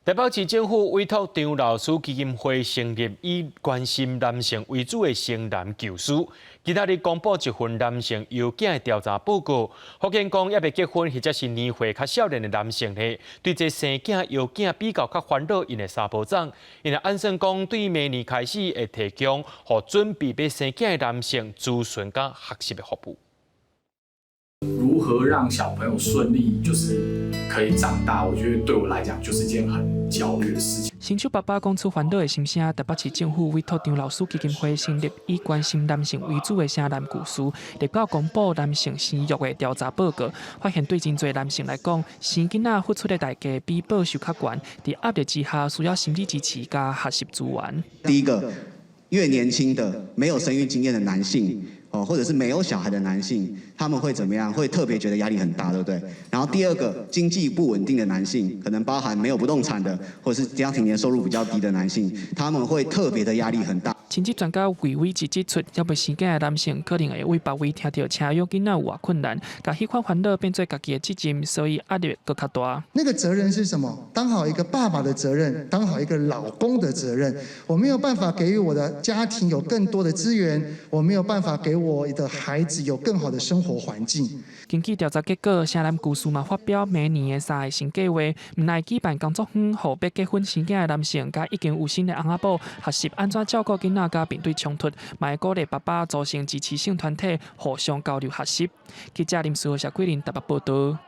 台北市政府委托张老师基金会成立以关心男性为主的生男救书。今仔日公布一份男性有囝的调查报告，福建讲还未结婚或者是年岁较少年的男性呢，对这生囝有囝比较较烦恼，因的三保障，因为安算讲对明年开始会提供，予准备要生囝的男性咨询甲学习的服务。如何让小朋友顺利就是可以长大？我觉得对我来讲就是一件很焦虑的事情。新手爸爸讲出烦恼的心声，台北市政府委托张老师基金会成立以关心男性为主的生男故事，立到公布男性生育的调查报告，发现对真侪男性来讲，生囡仔付出的代价比报酬较悬，在压力之下需要心理支持加学习资源。第一个，越年轻的没有生育经验的男性。或者是没有小孩的男性，他们会怎么样？会特别觉得压力很大，对不对？然后第二个，经济不稳定的男性，可能包含没有不动产的，或者是家庭年收入比较低的男性，他们会特别的压力很大。亲子专家魏伟指出，要未生囝的男性可能会为别位听到车养囡仔有偌困难，把迄款烦恼变做家己的责任，所以压力更较大。那个责任是什么？当好一个爸爸的责任，当好一个老公的责任。我没有办法给予我的家庭有更多的资源，我没有办法给我的孩子有更好的生活环境。根据调查结果，生男故事嘛发表明年的3个新计划，唔来举办工作坊，互要结婚生囝的男性，甲已经有新的翁仔某学习安怎照顾囡仔，甲面对冲突，嘛会鼓励爸爸组成支持性团体，互相交流学习。记者林思豪、谢桂林台北报道。